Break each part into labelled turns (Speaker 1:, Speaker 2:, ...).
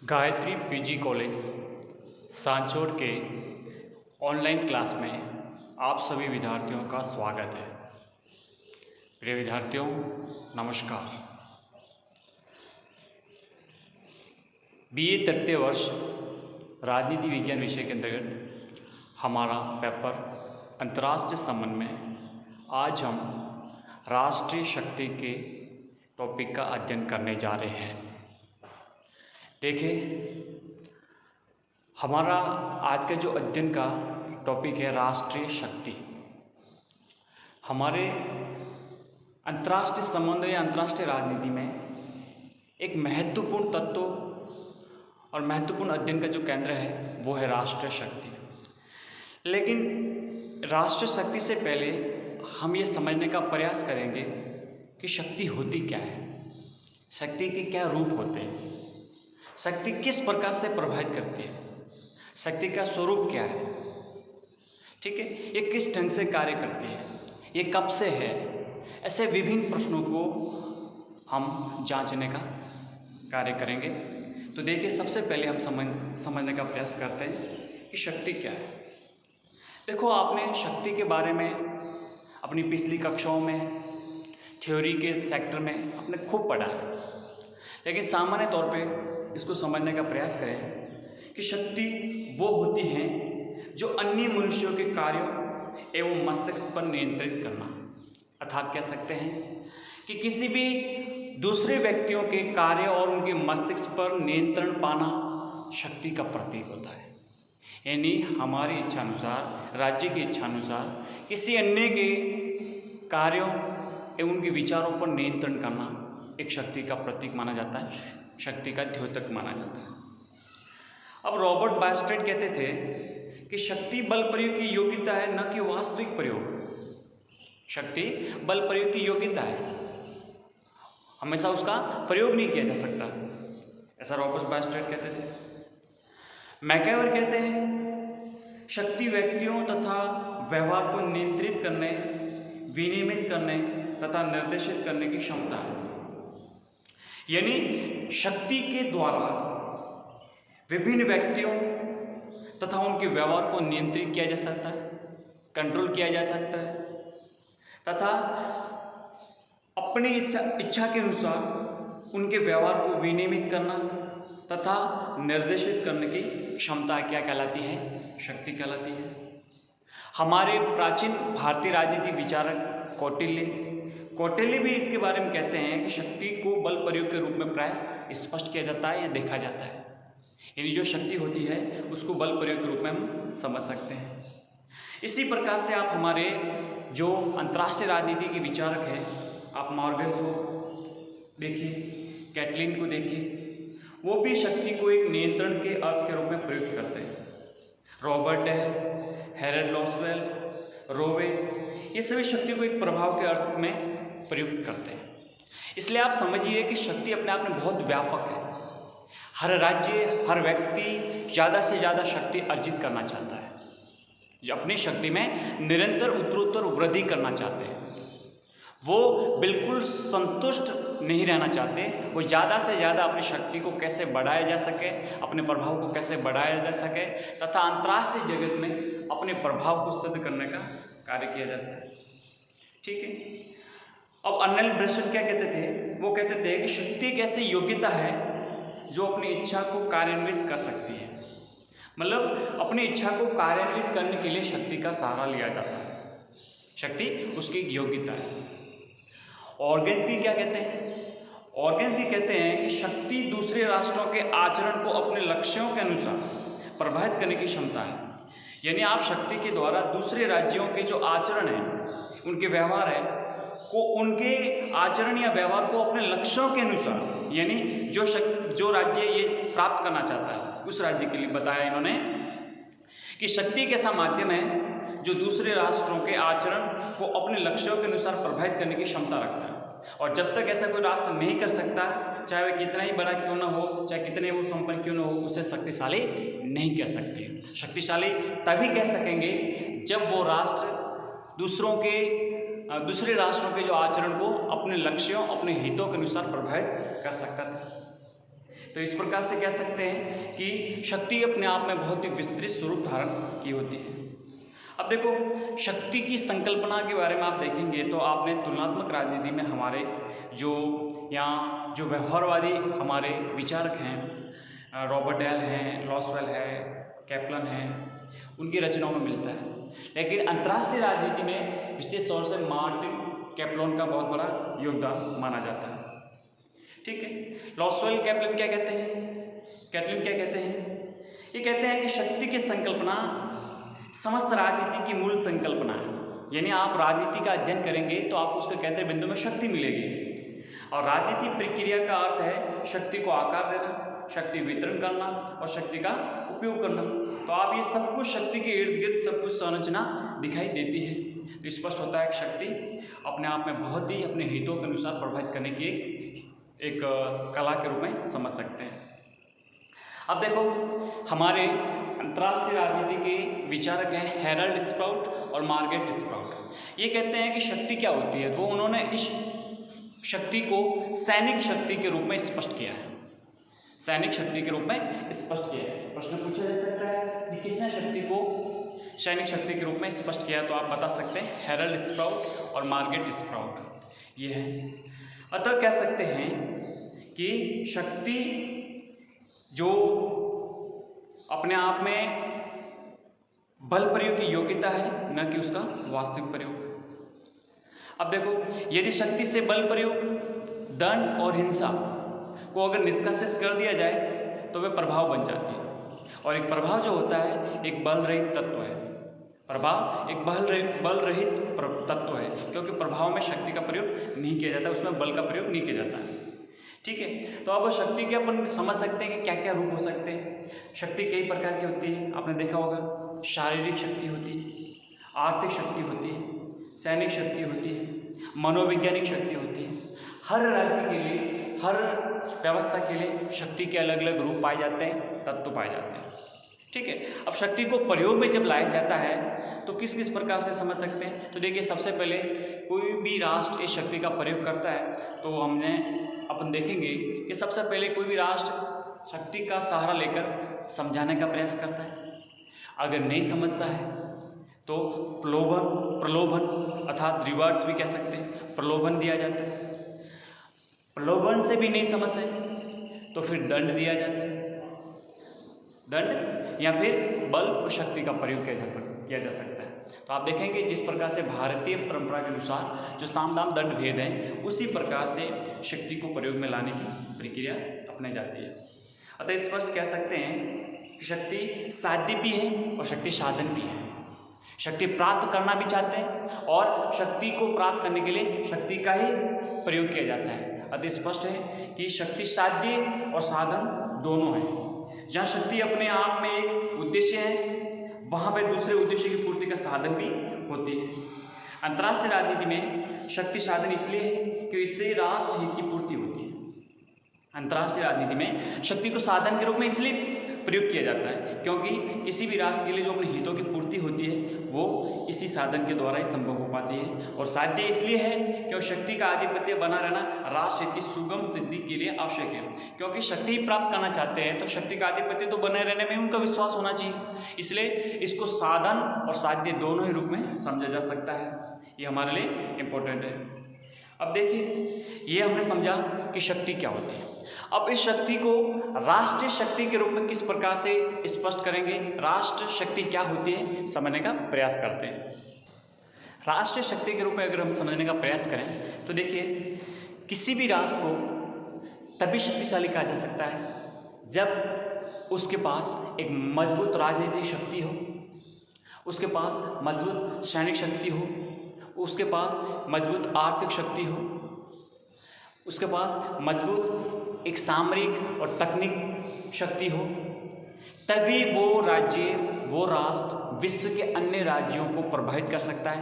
Speaker 1: Gayatri PG college Sanchore के online class में आप सभी विद्यार्थियों का स्वागत है। प्रिय विद्यार्थियों, नमस्कार। बीए तृतीय वर्ष राजनीति विज्ञान विषय के अंतर्गत हमारा पेपर अंतर्राष्ट्रीय संबंध में आज हम राष्ट्रीय शक्ति के टॉपिक का अध्ययन करने जा रहे हैं। देखिए, हमारा आज का जो अध्ययन का टॉपिक है राष्ट्रीय शक्ति। हमारे अंतर्राष्ट्रीय संबंध या अंतर्राष्ट्रीय राजनीति में एक महत्वपूर्ण तत्व और महत्वपूर्ण अध्ययन का जो केंद्र है वो है राष्ट्रीय शक्ति। लेकिन राष्ट्रीय शक्ति से पहले हम ये समझने का प्रयास करेंगे कि शक्ति होती क्या है, शक्ति के क्या रूप होते हैं, शक्ति किस प्रकार से प्रभावित करती है, शक्ति का स्वरूप क्या है, ठीक है, ये किस ढंग से कार्य करती है, ये कब से है। ऐसे विभिन्न प्रश्नों को हम जांचने का कार्य करेंगे। तो देखिए, सबसे पहले हम समझने का प्रयास करते हैं कि शक्ति क्या है। देखो, आपने शक्ति के बारे में अपनी पिछली कक्षाओं में थ्योरी के सेक्टर में आपने खूब पढ़ा है, लेकिन सामान्य तौर पे इसको समझने का प्रयास करें कि शक्ति वो होती है जो अन्य मनुष्यों के कार्यों एवं मस्तिष्क पर नियंत्रित करना, अर्थात कह सकते हैं कि किसी भी दूसरे व्यक्तियों के कार्य और उनके मस्तिष्क पर नियंत्रण पाना शक्ति का प्रतीक होता है। यानी हमारी इच्छा अनुसार, राज्य की इच्छा अनुसार किसी अन्य के कार्यों एवं उनके विचारों पर नियंत्रण करना एक शक्ति का प्रतीक माना जाता है, शक्ति का द्योतक माना जाता है। अब रॉबर्ट बास्टेट कहते थे कि शक्ति बल प्रयोग की योग्यता है, न कि वास्तविक प्रयोग। शक्ति बल प्रयोग की योग्यता है, हमेशा उसका प्रयोग नहीं किया जा सकता, ऐसा रॉबर्ट बास्टेट कहते थे। मैकएवर कहते हैं शक्ति व्यक्तियों तथा व्यवहार को नियंत्रित करने, विनियमित करने तथा निर्देशित करने की क्षमता है। यानी शक्ति के द्वारा विभिन्न व्यक्तियों तथा उनके व्यवहार को नियंत्रित किया जा सकता है, कंट्रोल किया जा सकता है तथा अपनी इच्छा के अनुसार उनके व्यवहार को विनियमित करना तथा निर्देशित करने की क्षमता क्या कहलाती है? शक्ति कहलाती है। हमारे प्राचीन भारतीय राजनीतिक विचारक कौटिल्य भी इसके बारे में कहते हैं कि शक्ति को बल प्रयोग के रूप में प्राय स्पष्ट किया जाता है या देखा जाता है। यानी जो शक्ति होती है उसको बल प्रयोग के रूप में हम समझ सकते हैं। इसी प्रकार से आप हमारे जो अंतर्राष्ट्रीय राजनीति के विचारक हैं, आप मॉर्गन को देखिए, कैटलिन को देखिए, वो भी शक्ति को एक नियंत्रण के अर्थ के रूप में प्रयुक्त करते हैं। रॉबर्ट हेरल्ड लॉसवेल, रोवे, ये सभी शक्ति को एक प्रभाव के अर्थ में प्रयुक्त करते हैं। इसलिए आप समझिए कि शक्ति अपने आप में बहुत व्यापक है। हर राज्य, हर व्यक्ति ज़्यादा से ज़्यादा शक्ति अर्जित करना चाहता है, जो अपनी शक्ति में निरंतर उत्तरोत्तर वृद्धि करना चाहते हैं। वो बिल्कुल संतुष्ट नहीं रहना चाहते, वो ज़्यादा से ज़्यादा अपनी शक्ति को कैसे बढ़ाया जा सके, अपने प्रभाव को कैसे बढ़ाया जा सके तथा अंतर्राष्ट्रीय जगत में अपने प्रभाव को सिद्ध करने का कार्य किया जाता है। ठीक है। अब अर्नेल ब्रेसन क्या कहते थे? वो कहते थे कि शक्ति एक ऐसी योग्यता है जो अपनी इच्छा को कार्यान्वित कर सकती है। मतलब अपनी इच्छा को कार्यान्वित करने के लिए शक्ति का सहारा लिया जाता है। शक्ति उसकी योग्यता है। ऑर्गेन्सकी क्या कहते हैं? ऑर्गेन्सकी कहते हैं कि शक्ति दूसरे राष्ट्रों के आचरण को अपने लक्ष्यों के अनुसार प्रभावित करने की क्षमता है। यानी आप शक्ति के द्वारा दूसरे राज्यों के जो आचरण हैं, उनके व्यवहार है को, उनके आचरण या व्यवहार को अपने लक्ष्यों के अनुसार, यानी जो राज्य ये प्राप्त करना चाहता है उस राज्य के लिए बताया इन्होंने कि शक्ति एक ऐसा माध्यम है जो दूसरे राष्ट्रों के आचरण को अपने लक्ष्यों के अनुसार प्रभावित करने की क्षमता रखता है। और जब तक ऐसा कोई राष्ट्र नहीं कर सकता, चाहे वह कितना ही बड़ा क्यों ना हो, चाहे कितने वो संपन्न क्यों ना हो, उसे शक्तिशाली नहीं कह सकते। शक्तिशाली तभी कह सकेंगे जब वो राष्ट्र दूसरे राष्ट्रों के जो आचरण को अपने लक्ष्यों, अपने हितों के अनुसार प्रभावित कर सकता था। तो इस प्रकार से कह सकते हैं कि शक्ति अपने आप में बहुत ही विस्तृत स्वरूप धारण की होती है। अब देखो, शक्ति की संकल्पना के बारे में आप देखेंगे तो आपने तुलनात्मक राजनीति में हमारे जो यहाँ जो व्यवहारवादी हमारे विचारक हैं, रॉबर्ट डेल हैं, लॉसवेल है, कैप्लन है, उनकी रचनाओं में मिलता है। लेकिन अंतर्राष्ट्रीय राजनीति में विशेष तौर से मार्टिन कैप्लन का बहुत बड़ा योगदान माना जाता है। ठीक है, लॉसवेल कैप्लन क्या कहते हैं? कैप्लन क्या कहते हैं? ये कहते हैं कि शक्ति की संकल्पना समस्त राजनीति की मूल संकल्पना है। यानी आप राजनीति का अध्ययन करेंगे तो आपको उसके केंद्र बिंदु में शक्ति मिलेगी। और राजनीति प्रक्रिया का अर्थ है शक्ति को आकार देना, शक्ति वितरण करना और शक्ति का उपयोग करना। तो आप ये सब कुछ शक्ति के इर्द गिर्द सब कुछ संरचना दिखाई देती है। तो स्पष्ट होता है कि शक्ति अपने आप में बहुत ही अपने हितों के अनुसार प्रभावित करने की एक कला के रूप में समझ सकते हैं। अब देखो, हमारे अंतर्राष्ट्रीय राजनीति के विचारक हैं हेरल्ड स्प्राउट और मार्गरेट स्प्राउट। ये कहते हैं कि शक्ति क्या होती है, तो उन्होंने इस शक्ति को सैनिक शक्ति के रूप में स्पष्ट किया है। सैनिक शक्ति के रूप में स्पष्ट किया है। प्रश्न पूछा जा सकता है कि किसने शक्ति को सैनिक शक्ति के रूप में स्पष्ट किया, तो आप बता सकते हैं हेरल्ड स्प्राउट और मार्गरेट स्प्राउट ये है। अतः कह सकते हैं कि शक्ति जो अपने आप में बल प्रयोग की योग्यता है, न कि उसका वास्तविक प्रयोग। अब देखो, यदि शक्ति से बल प्रयोग, दंड और हिंसा को अगर निष्कासित कर दिया जाए तो वे प्रभाव बन जाती है। और एक प्रभाव जो होता है एक बल रहित तत्व है। प्रभाव एक बल रहित तत्व है, क्योंकि प्रभाव में शक्ति का प्रयोग नहीं किया जाता, उसमें बल का प्रयोग नहीं किया जाता है। ठीक है, तो अब शक्ति के अपन समझ सकते हैं कि क्या क्या रूप हो सकते हैं। शक्ति कई प्रकार की होती है, आपने देखा होगा। शारीरिक शक्ति होती है, आर्थिक शक्ति होती है, सैनिक शक्ति होती है, मनोवैज्ञानिक शक्ति होती है। हर राज्य के लिए, हर व्यवस्था के लिए शक्ति के अलग अलग रूप पाए जाते हैं, तत्व पाए जाते हैं। ठीक है, अब शक्ति को प्रयोग में जब लाया जाता है तो किस किस प्रकार से समझ सकते हैं। तो देखिए, सबसे पहले कोई भी राष्ट्र इस शक्ति का प्रयोग करता है तो अपन देखेंगे कि सबसे पहले कोई भी राष्ट्र शक्ति का सहारा लेकर समझाने का प्रयास करता है। अगर नहीं समझता है तो प्रलोभन अर्थात रिवार्ड्स भी कह सकते हैं, प्रलोभन दिया जाता है। प्रलोभन से भी नहीं समझ है तो फिर दंड दिया जाता है, दंड या फिर बल और शक्ति का प्रयोग किया जा सकता है। तो आप देखेंगे जिस प्रकार से भारतीय परंपरा के अनुसार जो साम दाम दंड भेद है, उसी प्रकार से शक्ति को प्रयोग में लाने की प्रक्रिया अपनाई जाती है। अतः स्पष्ट कह सकते हैं कि शक्ति साध्य भी है और शक्ति साधन भी है। शक्ति प्राप्त करना भी चाहते हैं और शक्ति को प्राप्त करने के लिए शक्ति का ही प्रयोग किया जाता है। अतः स्पष्ट है कि शक्ति साध्य और साधन दोनों है। जहाँ शक्ति अपने आप में एक उद्देश्य है, वहाँ पर दूसरे उद्देश्य की पूर्ति का साधन भी होती है। अंतर्राष्ट्रीय राजनीति में शक्ति साधन इसलिए है कि इससे राष्ट्र हित की पूर्ति होती है। अंतर्राष्ट्रीय राजनीति में शक्ति को साधन के रूप में इसलिए प्रयोग किया जाता है क्योंकि किसी भी राष्ट्र के लिए जो अपने हितों की पूर्ति होती है वो इसी साधन के द्वारा ही संभव हो पाती है। और साध्य इसलिए है क्योंकि शक्ति का आधिपत्य बना रहना राष्ट्र हित की सुगम सिद्धि के लिए आवश्यक है। क्योंकि शक्ति ही प्राप्त करना चाहते हैं तो शक्ति का आधिपत्य तो बने रहने में उनका विश्वास होना चाहिए, इसलिए इसको साधन और साध्य दोनों ही रूप में समझा जा सकता है। ये हमारे लिए इम्पोर्टेंट है। अब देखिए, ये हमने समझा कि शक्ति क्या होती है। अब इस शक्ति को राष्ट्रीय शक्ति के रूप में किस प्रकार से स्पष्ट करेंगे, राष्ट्र शक्ति क्या होती है समझने का प्रयास करते हैं। राष्ट्रीय शक्ति के रूप में अगर हम समझने का प्रयास करें तो देखिए, किसी भी राष्ट्र को तभी शक्तिशाली कहा जा सकता है जब उसके पास एक मजबूत राजनीतिक शक्ति हो, उसके पास मजबूत सैनिक शक्ति हो, उसके पास मजबूत आर्थिक शक्ति हो, उसके पास मजबूत एक सामरिक और तकनीक शक्ति हो, तभी वो राज्य, वो राष्ट्र विश्व के अन्य राज्यों को प्रभावित कर सकता है,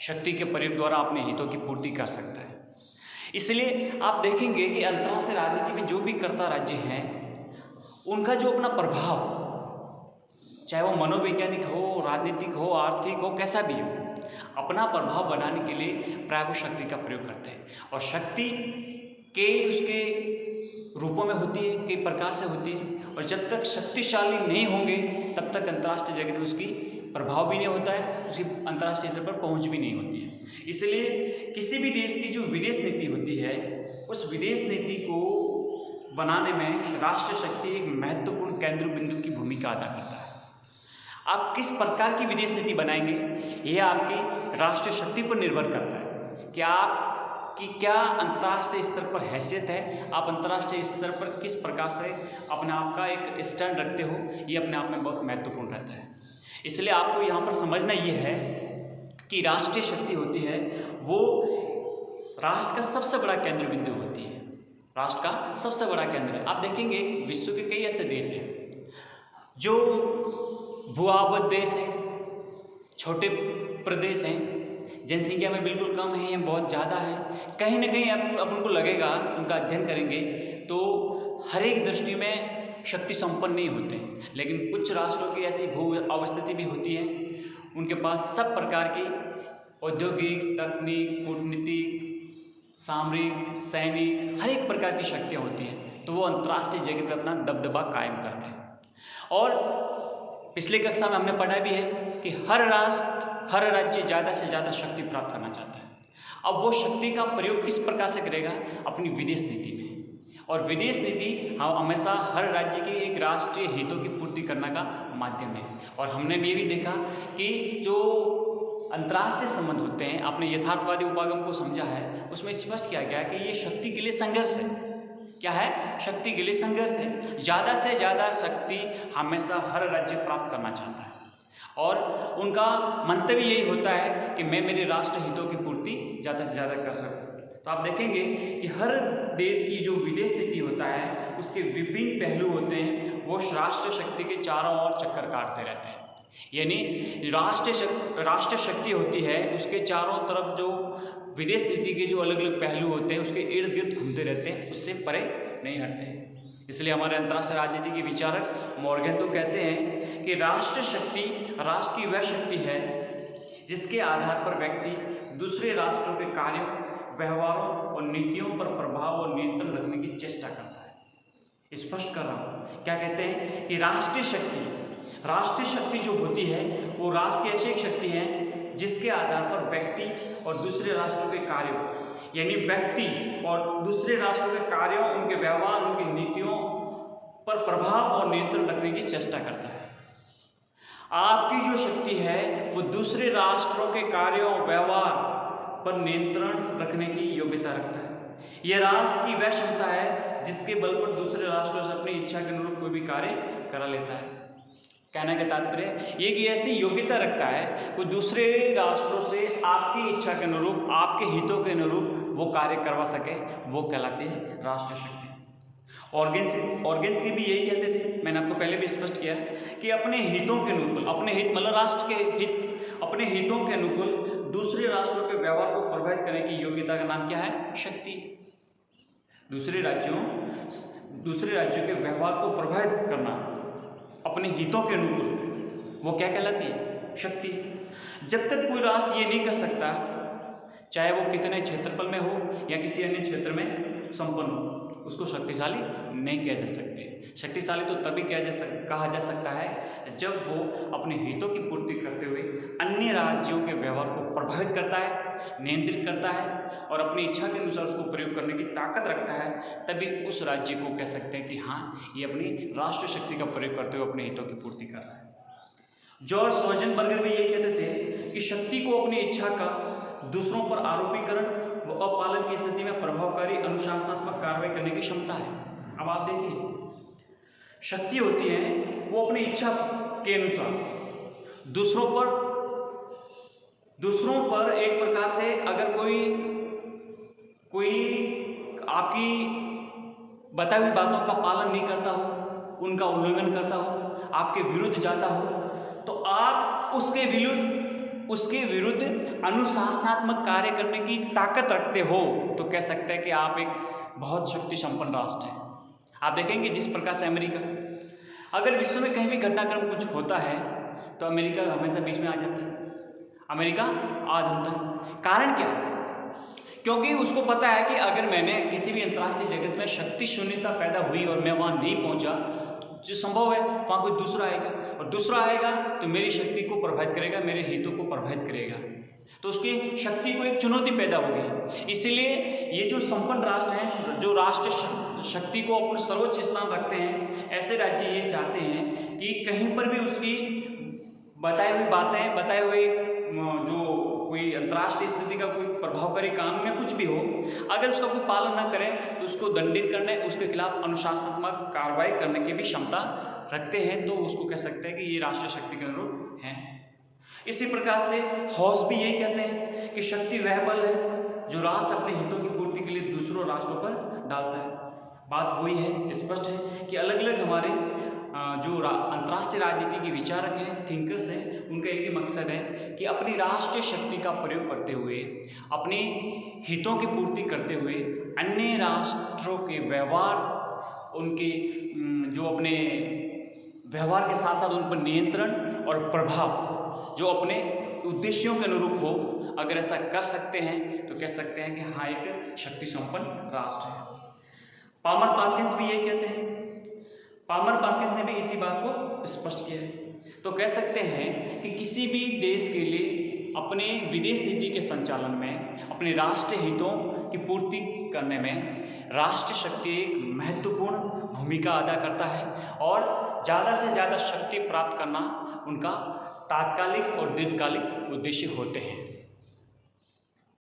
Speaker 1: शक्ति के प्रयोग द्वारा अपने हितों की पूर्ति कर सकता है। इसलिए आप देखेंगे कि अंतर्राष्ट्रीय राजनीति में जो भी कर्ता राज्य हैं उनका जो अपना प्रभाव, चाहे वो मनोवैज्ञानिक हो, राजनीतिक हो, आर्थिक हो, कैसा भी हो, अपना प्रभाव बनाने के लिए प्राय वो शक्ति का प्रयोग करते हैं। और शक्ति के उसके रूपों में होती है, कई प्रकार से होती है, और जब तक शक्तिशाली नहीं होंगे तब तक अंतर्राष्ट्रीय जगत में उसकी प्रभाव भी नहीं होता है, उसकी अंतर्राष्ट्रीय स्तर पर पहुंच भी नहीं होती है। इसलिए किसी भी देश की जो विदेश नीति होती है, उस विदेश नीति को बनाने में राष्ट्रीय शक्ति एक महत्वपूर्ण केंद्र बिंदु की भूमिका अदा करता है। आप किस प्रकार की विदेश नीति बनाएंगे, यह आपकी राष्ट्रीय शक्ति पर निर्भर करता है कि आपकी क्या अंतर्राष्ट्रीय स्तर पर हैसियत है, आप अंतर्राष्ट्रीय स्तर पर किस प्रकार से अपने आप का एक स्टैंड रखते हो, ये अपने आप में बहुत महत्वपूर्ण रहता है। इसलिए आपको यहाँ पर समझना ये है कि राष्ट्रीय शक्ति होती है वो राष्ट्र का सबसे बड़ा केंद्र बिंदु होती है, राष्ट्र का सबसे बड़ा केंद्र है। आप देखेंगे विश्व के कई ऐसे देश हैं जो भूआबाद देश हैं, छोटे प्रदेश हैं, जनसंख्या में बिल्कुल कम है या बहुत ज़्यादा है। कहीं ना कहीं अपन को लगेगा, उनका अध्ययन करेंगे तो हर एक दृष्टि में शक्ति संपन्न नहीं होते, लेकिन कुछ राष्ट्रों की ऐसी भू अवस्थिति भी होती है, उनके पास सब प्रकार की औद्योगिक, तकनीक, कूटनीतिक, सामरिक, सैनिक, हर एक प्रकार की शक्तियाँ होती हैं, तो वो अंतर्राष्ट्रीय जगत पर अपना दबदबा कायम करते हैं। और पिछले कक्षा में हमने पढ़ा भी है कि हर राष्ट्र, हर राज्य ज़्यादा से ज़्यादा शक्ति प्राप्त करना चाहता है। अब वो शक्ति का प्रयोग किस प्रकार से करेगा, अपनी विदेश नीति में। और विदेश नीति हमेशा हर राज्य के एक राष्ट्रीय हितों की पूर्ति करने का माध्यम है। और हमने ये भी देखा कि जो अंतर्राष्ट्रीय संबंध होते हैं, आपने यथार्थवादी उपागम को समझा है, उसमें स्पष्ट किया गया कि ये शक्ति के लिए संघर्ष है। क्या है? शक्ति के लिए संघर्ष है। ज़्यादा से ज़्यादा शक्ति हमेशा हर राज्य प्राप्त करना चाहता है, और उनका मंतव्य यही होता है कि मैं मेरे राष्ट्र हितों की पूर्ति ज़्यादा से ज़्यादा कर सकूँ। तो आप देखेंगे कि हर देश की जो विदेश नीति होता है, उसके विभिन्न पहलू होते हैं, वो राष्ट्रीय शक्ति के चारों ओर चक्कर काटते रहते हैं। यानी राष्ट्रीय शक्ति होती है, उसके चारों तरफ जो विदेश नीति के जो अलग अलग पहलू होते हैं, उसके इर्द गिर्द घूमते रहते हैं, उससे परे नहीं हटते। इसलिए हमारे अंतर्राष्ट्रीय राजनीति के विचारक मॉर्गन तो कहते हैं कि राष्ट्रीय शक्ति राष्ट्र की वह शक्ति है जिसके आधार पर व्यक्ति दूसरे राष्ट्रों के कार्यों, व्यवहारों और नीतियों पर प्रभाव और नियंत्रण रखने की चेष्टा करता है। स्पष्ट कर रहा हूँ, क्या कहते हैं कि राष्ट्रीय शक्ति जो होती है वो राष्ट्र की ऐसी एक शक्ति है जिसके आधार पर व्यक्ति और दूसरे राष्ट्रों के कार्यों, यानी व्यक्ति और दूसरे राष्ट्रों के कार्यों, उनके व्यवहार, उनकी नीतियों पर प्रभाव और नियंत्रण रखने की चेष्टा करता है। आपकी जो शक्ति है वो दूसरे राष्ट्रों के कार्यों, व्यवहार पर नियंत्रण रखने की योग्यता रखता है। यह राष्ट्र की वह क्षमता है जिसके बल पर दूसरे राष्ट्रों से अपनी इच्छा के अनुरूप कोई भी कार्य करा लेता है। कहने का तात्पर्य ये कि ऐसी योग्यता रखता है वो दूसरे राष्ट्रों से आपकी इच्छा के अनुरूप, आपके हितों के अनुरूप वो कार्य करवा सके, वो कहलाती है राष्ट्रीय शक्ति। ऑर्गेन्स भी यही कहते थे, मैंने आपको पहले भी स्पष्ट किया कि अपने हितों के अनुकूल, अपने हित मतलब राष्ट्र के हित, अपने हितों के अनुकूल दूसरे राष्ट्रों के व्यवहार को प्रभावित करने की योग्यता का नाम क्या है? शक्ति। दूसरे राज्यों के व्यवहार को प्रभावित करना अपने हितों के अनुकूल, वो क्या कहलाती है? शक्ति। जब तक कोई राष्ट्र ये नहीं कर सकता, चाहे वो कितने क्षेत्रफल में हो या किसी अन्य क्षेत्र में संपन्न हो, उसको शक्तिशाली नहीं कहा जा सकते। शक्तिशाली तो तभी कहा जा सकता है जब वो अपने हितों की पूर्ति करते हुए अन्य राज्यों के व्यवहार को प्रभावित करता है, नियंत्रित करता है और अपनी इच्छा के अनुसार उसको प्रयोग करने की ताकत रखता है, तभी उस राज्य को कह सकते हैं कि हाँ, ये अपनी राष्ट्रीय शक्ति का प्रयोग करते हुए अपने हितों की पूर्ति कर रहा है। जॉर्ज सोजनबर्गर भी यही कहते थे कि शक्ति को अपनी इच्छा का दूसरों पर आरोपीकरण व अपालन की स्थिति में प्रभावकारी अनुशासनात्मक कार्रवाई करने की क्षमता है। अब आप देखिए, शक्ति होती है वो अपनी इच्छा के अनुसार दूसरों पर एक प्रकार से अगर कोई आपकी बताई हुई बातों का पालन नहीं करता हो, उनका उल्लंघन करता हो, आपके विरुद्ध जाता हो, तो आप उसके विरुद्ध अनुशासनात्मक कार्य करने की ताकत रखते हो, तो कह सकते हैं कि आप एक बहुत शक्ति संपन्न राष्ट्र है। आप देखेंगे जिस प्रकार से अमेरिका, अगर विश्व में कहीं भी घटनाक्रम कुछ होता है तो अमेरिका हमेशा बीच में आ जाता है, अमेरिका आ जाता है। कारण क्या? क्योंकि उसको पता है कि अगर मैंने किसी भी अंतर्राष्ट्रीय जगत में शक्ति शून्यता पैदा हुई और मैं वहाँ नहीं पहुँचा, जो संभव है वहाँ कोई दूसरा आएगा, और दूसरा आएगा तो मेरी शक्ति को प्रभावित करेगा, मेरे हितों को प्रभावित करेगा, तो उसकी शक्ति को एक चुनौती पैदा होगी। इसीलिए ये जो संपन्न राष्ट्र हैं, जो राष्ट्र शक्ति को अपने सर्वोच्च स्थान रखते हैं, ऐसे राज्य ये चाहते हैं कि कहीं पर भी उसकी बताई हुई बातें, बताए हुए जो कोई अंतर्राष्ट्रीय स्थिति का कोई प्रभावकारी कानून या कुछ भी हो, अगर उसका कोई पालन न करें तो उसको दंडित करने, उसके खिलाफ अनुशासनात्मक कार्रवाई करने की भी क्षमता रखते हैं, तो उसको कह सकते हैं कि ये राष्ट्रीय शक्ति के अनुरूप हैं। इसी प्रकार से हॉस भी यही कहते हैं कि शक्ति वह बल है जो राष्ट्र अपने हितों की पूर्ति के लिए दूसरों राष्ट्रों पर डालता है। बात वही है, स्पष्ट है कि अलग अलग हमारे जो अंतर्राष्ट्रीय राजनीति के विचारक हैं, थिंकर्स हैं, उनका एक ही मकसद है कि अपनी राष्ट्रीय शक्ति का प्रयोग करते हुए, अपनी हितों की पूर्ति करते हुए अन्य राष्ट्रों के व्यवहार, उनके जो अपने व्यवहार के साथ साथ उन पर नियंत्रण और प्रभाव जो अपने उद्देश्यों के अनुरूप हो, अगर ऐसा कर सकते हैं तो कह सकते हैं कि हाँ, एक शक्ति संपन्न राष्ट्र है। पामर पार्किंस भी यही कहते हैं। पामर पार्किंस ने भी इसी बात को स्पष्ट किया है। तो कह सकते हैं कि किसी भी देश के लिए अपने विदेश नीति के संचालन में, अपने राष्ट्रीय हितों की पूर्ति करने में राष्ट्रीय शक्ति एक महत्वपूर्ण भूमिका अदा करता है, और ज़्यादा से ज़्यादा शक्ति प्राप्त करना उनका तात्कालिक और दीर्घकालिक उद्देश्य होते हैं।